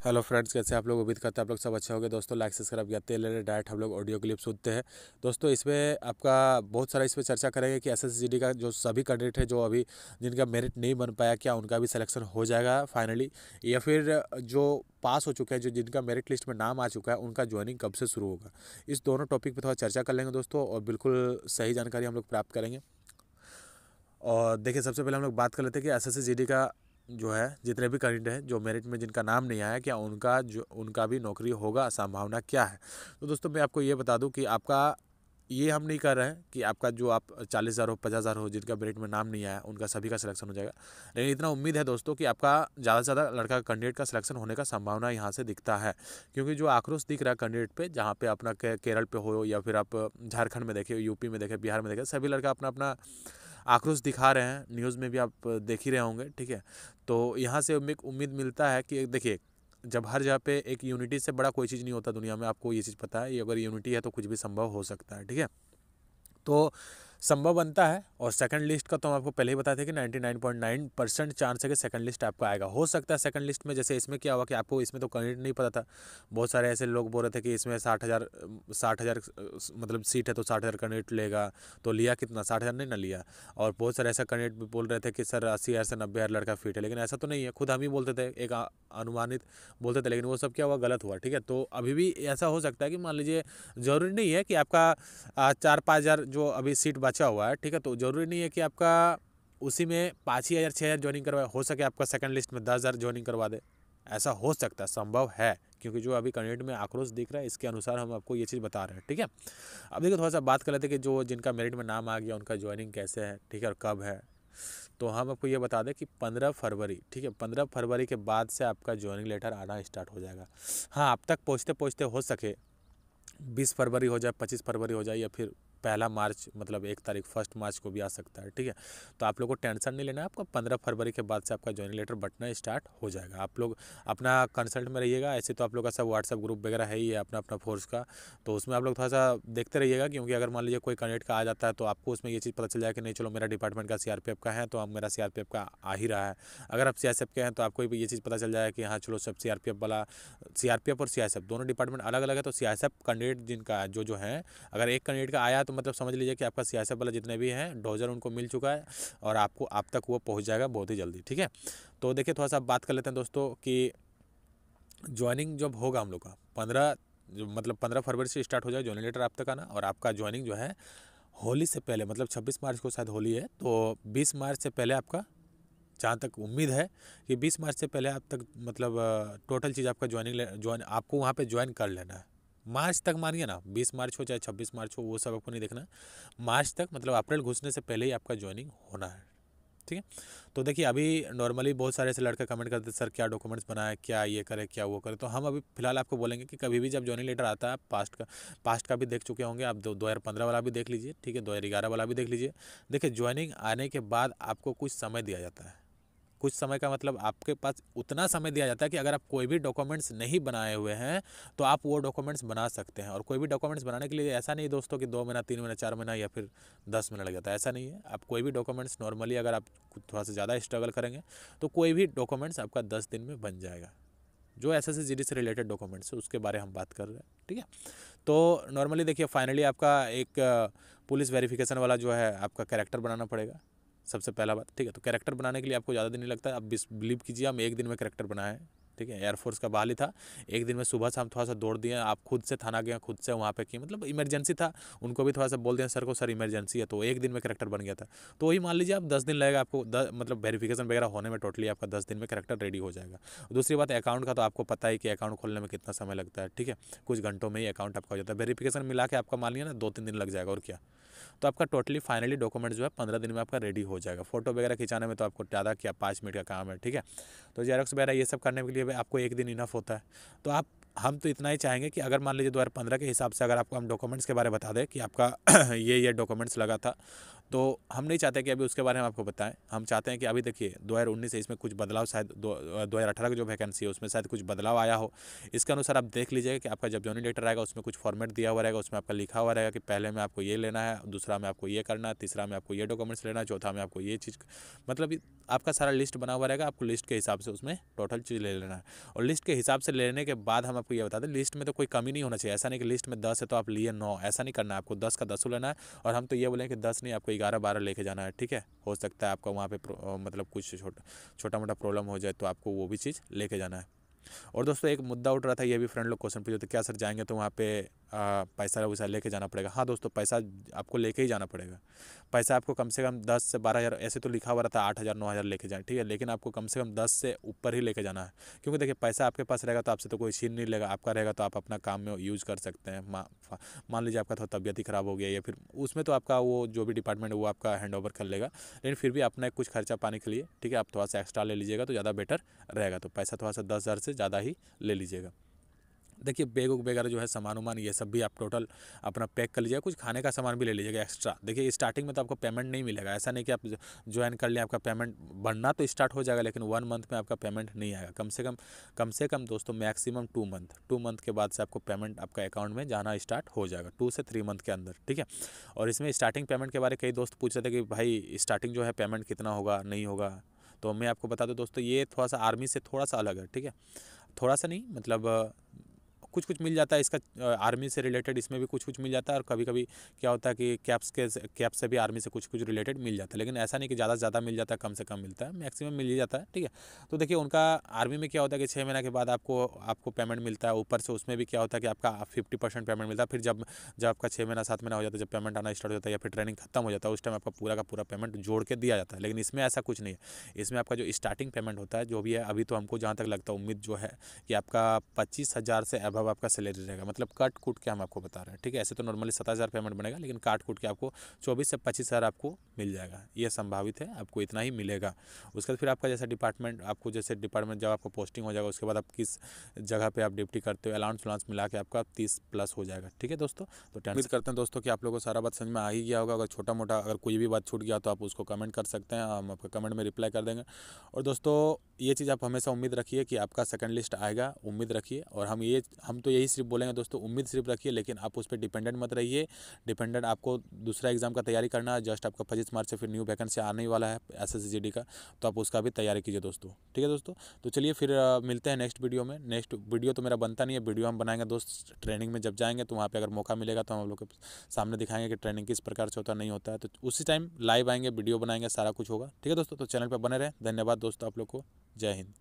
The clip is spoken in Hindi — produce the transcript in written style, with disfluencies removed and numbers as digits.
हेलो फ्रेंड्स, कैसे आप लोग? उम्मीद करते हैं आप लोग सब अच्छे होंगे। दोस्तों लाइक सब्सक्राइब करते हैं, डायरेक्ट हम लोग ऑडियो क्लिप सुनते हैं। दोस्तों इसमें आपका बहुत सारा इसमें चर्चा करेंगे कि एसएससीजीडी का जो सभी कैंडिडेट है जो अभी जिनका मेरिट नहीं बन पाया, क्या उनका भी सिलेक्शन हो जाएगा फाइनली, या फिर जो पास हो चुके हैं, जो जिनका मेरिट लिस्ट में नाम आ चुका है, उनका ज्वाइनिंग कब से शुरू होगा। इस दोनों टॉपिक पर थोड़ा चर्चा कर लेंगे दोस्तों, और बिल्कुल सही जानकारी हम लोग प्राप्त करेंगे। और देखिए, सबसे पहले हम लोग बात कर लेते हैं कि एसएससीजीडी का जो है जितने भी कैंडिडेट हैं जो मेरिट में जिनका नाम नहीं आया, क्या उनका भी नौकरी होगा, संभावना क्या है। तो दोस्तों मैं आपको ये बता दूं कि आपका ये हम नहीं कर रहे हैं कि आपका जो आप 40,000 हो, 50,000 हो, जिनका मेरिट में नाम नहीं आया उनका सभी का सिलेक्शन हो जाएगा। लेकिन इतना उम्मीद है दोस्तों कि आपका ज़्यादा से ज़्यादा लड़का कैंडिडेट का सिलेक्शन होने का संभावना यहाँ से दिखता है। क्योंकि जो आक्रोश दिख रहा है कैंडिडेट पे, जहाँ पे अपना केरल पे हो, या फिर आप झारखंड में देखें, यूपी में देखें, बिहार में देखें, सभी लड़का अपना अपना आक्रोश दिखा रहे हैं। न्यूज़ में भी आप देख ही रहे होंगे, ठीक है। तो यहाँ से उम्मीद मिलता है कि देखिए, जब हर जगह पे एक यूनिटी से बड़ा कोई चीज़ नहीं होता दुनिया में, आपको ये चीज़ पता है। ये अगर यूनिटी है तो कुछ भी संभव हो सकता है, ठीक है। तो संभव बनता है। और सेकंड लिस्ट का तो हम आपको पहले ही बताए थे कि 99.9% चांस है कि सेकंड लिस्ट आपका आएगा। हो सकता है सेकंड लिस्ट में, जैसे इसमें क्या हुआ कि आपको इसमें तो कैंडिडेट नहीं पता था। बहुत सारे ऐसे लोग बोल रहे थे कि इसमें 60,000 मतलब सीट है तो 60,000 कैंडिडेट लेगा। तो लिया कितना? 60,000 नहीं ना लिया। और बहुत सारे ऐसा कैंडिडेट भी बोल रहे थे कि सर 80,000 से 90,000 लड़का फिट है, लेकिन ऐसा तो नहीं है। खुद हम ही बोलते थे, एक अनुमानित बोलते थे, लेकिन वो सब क्या हुआ, गलत हुआ, ठीक है। तो अभी भी ऐसा हो सकता है कि मान लीजिए, ज़रूरी नहीं है कि आपका 4-5 हज़ार जो अभी सीट बचा हुआ है, ठीक है, तो ज़रूरी नहीं है कि आपका उसी में 5 ही हज़ार 6 हज़ार ज्वाइनिंग करवाए। हो सके आपका सेकंड लिस्ट में 10,000 ज्वाइनिंग करवा दे। ऐसा हो सकता है, संभव है। क्योंकि जो अभी कैंडिडेट में आक्रोश दिख रहा है, इसके अनुसार हम आपको ये चीज़ बता रहे हैं, ठीक है। अब देखिए, थोड़ा सा बात कर लेते हैं कि जो जिनका मेरिट में नाम आ गया उनका ज्वाइनिंग कैसे है, ठीक है, और कब है। तो हम आपको ये बता दें कि 15 फरवरी, ठीक है, 15 फरवरी के बाद से आपका ज्वाइनिंग लेटर आना स्टार्ट हो जाएगा। हाँ, अब तक पहुँचते पहुँचते हो सके 20 फरवरी हो जाए, 25 फरवरी हो जाए, या फिर 1 मार्च, मतलब 1 तारीख 1 मार्च को भी आ सकता है, ठीक है। तो आप लोग को टेंशन नहीं लेना है। आपका 15 फरवरी के बाद से आपका ज्वाइनिंग लेटर बंटना स्टार्ट हो जाएगा। आप लोग अपना कंसल्ट में रहिएगा। ऐसे तो आप लोग का सब व्हाट्सअप ग्रुप वगैरह है ही है अपना अपना फोर्स का, तो उसमें आप लोग थोड़ा सा देखते रहिएगा। क्योंकि अगर मान लीजिए कोई कैंडिडेट का आ जाता है तो आपको उसमें ये चीज़ पता चल जाए कि नहीं, चलो मेरा डिपार्टमेंट का सीआरपीएफ का है तो अब मेरा सीआरपीएफ का आ ही रहा है। अगर आप सीआईएसएफ के हैं तो आपको भी ये चीज़ पता चल जाए कि हाँ चलो, सब सीआरपीएफ वाला, सीआरपीएफ और सीआईएसएफ दोनों डिपार्टमेंट अलग अलग है। तो सीआईएसएफ कैंडिडेट जिनका जो है, अगर एक कैंडिडेट का आया तो मतलब समझ लीजिए कि आपका सीआईएसएफ वाला जितने भी हैं डोजर उनको मिल चुका है, और आपको आप तक वो पहुंच जाएगा बहुत ही जल्दी, ठीक है। तो देखिए, थोड़ा सा बात कर लेते हैं दोस्तों कि ज्वाइनिंग जब होगा हम लोग का 15 फरवरी से स्टार्ट हो जाएगा ज्वाइनिंग लेटर आप तक आना। और आपका ज्वाइनिंग जो है होली से पहले, मतलब 26 मार्च को शायद होली है, तो 20 मार्च से पहले आपका, जहाँ तक उम्मीद है कि 20 मार्च से पहले आप तक, मतलब टोटल चीज़ आपका ज्वाइन आपको वहाँ पे ज्वाइन कर लेना है। मार्च तक मानिए ना, 20 मार्च हो चाहे 26 मार्च हो, वो सब आपको नहीं देखना। मार्च तक, मतलब अप्रैल घुसने से पहले ही आपका ज्वाइनिंग होना है, ठीक है। तो देखिए, अभी नॉर्मली बहुत सारे ऐसे लड़के कमेंट करते हैं, सर क्या डॉक्यूमेंट्स बनाए, क्या ये करे, क्या वो करे। तो हम अभी फिलहाल आपको बोलेंगे कि कभी भी जब ज्वाइनिंग लेटर आता है, पास्ट का भी देख चुके होंगे आप, 2015 वाला भी देख लीजिए, ठीक है, 2011 वाला भी देख लीजिए। देखिए, ज्वाइनिंग आने के बाद आपको कुछ समय दिया जाता है। कुछ समय का मतलब आपके पास उतना समय दिया जाता है कि अगर आप कोई भी डॉक्यूमेंट्स नहीं बनाए हुए हैं तो आप वो डॉक्यूमेंट्स बना सकते हैं। और कोई भी डॉक्यूमेंट्स बनाने के लिए ऐसा नहीं दोस्तों कि 2 महीना, 3 महीना, 4 महीना या फिर 10 महीना लग जाता है, ऐसा नहीं है। आप कोई भी डॉक्यूमेंट्स नॉर्मली, अगर आप थोड़ा सा ज़्यादा स्ट्रगल करेंगे तो कोई भी डॉक्यूमेंट्स आपका 10 दिन में बन जाएगा। जो एसएससीजीडी से रिलेटेड डॉक्यूमेंट्स है उसके बारे में हम बात कर रहे हैं, ठीक है। तो नॉर्मली देखिए, फाइनली आपका एक पुलिस वेरिफिकेशन वाला जो है आपका कैरेक्टर बनाना पड़ेगा, सबसे पहला बात, ठीक है। तो कैरेक्टर बनाने के लिए आपको ज़्यादा दिन नहीं लगता है। आप बिलीव कीजिए, हम 1 दिन में कैरेक्टर बनाए हैं, ठीक है। एयरफोर्स का बहाली था, 1 दिन में सुबह से हम थोड़ा सा दौड़ दिए। आप खुद से थाना गए, खुद से वहाँ पे किए, मतलब इमरजेंसी था। उनको भी थोड़ा सा बोल दिया सर को, सर इमरजेंसी है, तो 1 दिन में कैरेक्टर बन गया था। तो वही मान लीजिए आप 10 दिन लगेगा आपको, मतलब वेरिफिकेशन वगैरह होने में टोटली आपका 10 दिन में कैरेक्टर रेडी हो जाएगा। दूसरी बात, अकाउंट का तो आपको पता ही कि अकाउंट खोलने में कितना समय लगता है, ठीक है। कुछ घंटों में ही अकाउंट आपका हो जाता है। वेरिफिकेशन मिला के आपका मान लिया ना 2-3 दिन लग जाएगा, और क्या। तो आपका टोटली फाइनली डॉक्यूमेंट जो है 15 दिन में आपका रेडी हो जाएगा। फोटो वगैरह खिंचाने में तो आपको ज़्यादा क्या 5 मिनट का काम है, ठीक है। तो जेरॉक्स वगैरह ये सब करने के लिए आपको 1 दिन इनफ होता है। तो हम तो इतना ही चाहेंगे कि अगर मान लीजिए 2015 के हिसाब से अगर आपको हम डॉक्यूमेंट्स के बारे में बता दें कि आपका ये डॉक्यूमेंट्स लगा था, तो हम नहीं चाहते कि अभी उसके बारे में आपको बताएं। हम चाहते हैं कि अभी देखिए 2019 से इसमें कुछ बदलाव, शायद 2018 की जो वैकेंसी है उसमें शायद कुछ बदलाव आया हो। इसके अनुसार आप देख लीजिएगा कि आपका जब जॉइनिंग लेटर आएगा उसमें कुछ फॉर्मेट दिया हुआ रहेगा, उसमें आपका लिखा हुआ रहेगा कि पहले में आपको ये लेना है, दूसरा में आपको ये करना है, तीसरा में आपको ये डॉक्यूमेंट्स लेना है, चौथा में आपको ये चीज़, मतलब आपका सारा लिस्ट बना हुआ रहेगा। आपको लिस्ट के हिसाब से उसमें टोटल चीज़ ले लेना है। और लिस्ट के हिसाब से लेने के बाद हम आपको ये बता दें, लिस्ट में तो कोई कमी नहीं होना चाहिए। ऐसा नहीं कि लिस्ट में 10 है तो आप लिए 9, ऐसा नहीं करना है। आपको 10 का 10 लेना है। और हम तो ये बोलें कि 10 नहीं, आपको 11-12 लेके जाना है, ठीक है। हो सकता है आपका वहाँ पे मतलब कुछ छोटा मोटा प्रॉब्लम हो जाए तो आपको वो भी चीज़ लेके जाना है। और दोस्तों एक मुद्दा उठ रहा था, ये भी फ्रेंड लोग क्वेश्चन पूछे थे, क्या सर जाएंगे तो वहाँ पे पैसा वैसा लेके जाना पड़ेगा। हाँ दोस्तों, पैसा आपको लेके ही जाना पड़ेगा। पैसा आपको कम से कम 10 से 12 हज़ार, ऐसे तो लिखा हुआ रहता है 8 हज़ार 9 हज़ार लेके जाए, ठीक है, लेकिन आपको कम से कम 10 से ऊपर ही लेके जाना है। क्योंकि देखिए पैसा आपके पास रहेगा तो आपसे तो कोई छीन नहीं लेगा, आपका रहेगा तो आप अपना काम में यूज़ कर सकते हैं। मान लीजिए आपका थोड़ा तबियत ही ख़राब हो गया या फिर उसमें तो आपका वो जो भी डिपार्टमेंट है वो आपका हैंड ओवर कर लेगा, लेकिन फिर भी अपना कुछ खर्चा पाने के लिए, ठीक है, आप थोड़ा सा एक्स्ट्रा ले लीजिएगा तो ज़्यादा बेटर रहेगा। तो पैसा थोड़ा सा 10 हज़ार से ज़्यादा ही ले लीजिएगा। देखिए बैग वगैरह जो है, सामान वामान ये सब भी आप टोटल अपना पैक कर लीजिएगा। कुछ खाने का सामान भी ले लीजिएगा एक्स्ट्रा। देखिए स्टार्टिंग में तो आपको पेमेंट नहीं मिलेगा, ऐसा नहीं कि आप ज्वाइन कर लें आपका पेमेंट बनना तो स्टार्ट हो जाएगा, लेकिन 1 मंथ में आपका पेमेंट नहीं आएगा। कम से कम दोस्तों मैक्सिमम 2 मंथ के बाद से आपको पेमेंट आपका अकाउंट में जाना स्टार्ट हो जाएगा, 2 से 3 मंथ के अंदर, ठीक है। और इसमें स्टार्टिंग पेमेंट के बारे में कई दोस्त पूछ रहे थे कि भाई स्टार्टिंग जो है पेमेंट कितना होगा, नहीं होगा। तो मैं आपको बता दूं दोस्तों, ये थोड़ा सा आर्मी से थोड़ा सा अलग है, ठीक है। थोड़ा सा नहीं, मतलब कुछ कुछ मिल जाता है इसका, आर्मी से रिलेटेड इसमें भी कुछ कुछ मिल जाता है। और कभी कभी क्या होता है कि कैप से भी आर्मी से कुछ कुछ रिलेटेड मिल जाता है, लेकिन ऐसा नहीं कि ज़्यादा से ज़्यादा मिल जाता है, कम से कम मिलता है, मैक्सिमम मिल ही जाता है, ठीक है। तो देखिए उनका आर्मी में क्या होता है कि 6 महीने के बाद आपको पेमेंट मिलता है। ऊपर से उसमें भी क्या होता है कि आपका 50% पेमेंट मिलता है। फिर जब जब आपका 6 महीना 7 महीना हो जाता है, जब पेमेंट आना स्टार्ट हो जाता है या फिर ट्रेनिंग खत्म हो जाता है, उस टाइम आपका पूरा का पूरा पेमेंट जोड़ के दिया जाता है। लेकिन इसमें ऐसा कुछ नहीं है। इसमें आपका जो स्टार्टिंग पेमेंट होता है जो भी है, अभी तो हमको जहाँ तक लगता है, उम्मीद जो है कि आपका 25,000 से अबव आपका सैलरी रहेगा, मतलब काट कूट के हम आपको बता रहे हैं, ठीक है। ऐसे तो नॉर्मली 27,000 पेमेंट बनेगा, लेकिन काट कूट के आपको 24 से 25,000 आपको मिल जाएगा। ये संभावित है, आपको इतना ही मिलेगा। उसके बाद फिर आपका जैसा डिपार्टमेंट, आपको जैसे डिपार्टमेंट जब आपको पोस्टिंग हो जाएगा, उसके बाद आप किस जगह पे आप ड्यूटी करते हो, अलाउंस वलाउंस मिला के आपका 30+ हो जाएगा, ठीक है दोस्तों। तो उम्मीद करते हैं दोस्तों कि आप लोगों को सारा बात समझ में आ ही गया होगा। अगर छोटा मोटा अगर कोई भी बात छूट गया तो आप उसको कमेंट कर सकते हैं, हम आपका कमेंट में रिप्लाई कर देंगे। और दोस्तों ये चीज़ आप हमेशा उम्मीद रखिए कि आपका सेकंड लिस्ट आएगा, उम्मीद रखिए। और हम तो यही सिर्फ बोलेंगे दोस्तों, उम्मीद सिर्फ रखिए, लेकिन आप उस पर डिपेंडेंट मत रहिए। डिपेंडेंट आपको दूसरा एग्जाम का तैयारी करना है, जस्ट आपका 25 मार्च से फिर न्यू वैकेंसी आने ही वाला है SSGD का, तो आप उसका भी तैयारी कीजिए दोस्तों, ठीक है दोस्तों। तो चलिए फिर मिलते हैं नेक्स्ट वीडियो में। नेक्स्ट वीडियो तो मेरा बनता नहीं है, वीडियो हम बनाएंगे दोस्त ट्रेनिंग में जब जाएंगे, तो वहाँ पर अगर मौका मिलेगा तो हम लोग के सामने दिखाएंगे कि ट्रेनिंग किस प्रकार से होता नहीं होता है। तो उसी टाइम लाइव आएंगे, वीडियो बनाएंगे, सारा कुछ होगा, ठीक है दोस्तों। तो चैनल पर बने रहें। धन्यवाद दोस्तों आप लोग को। जय हिंद।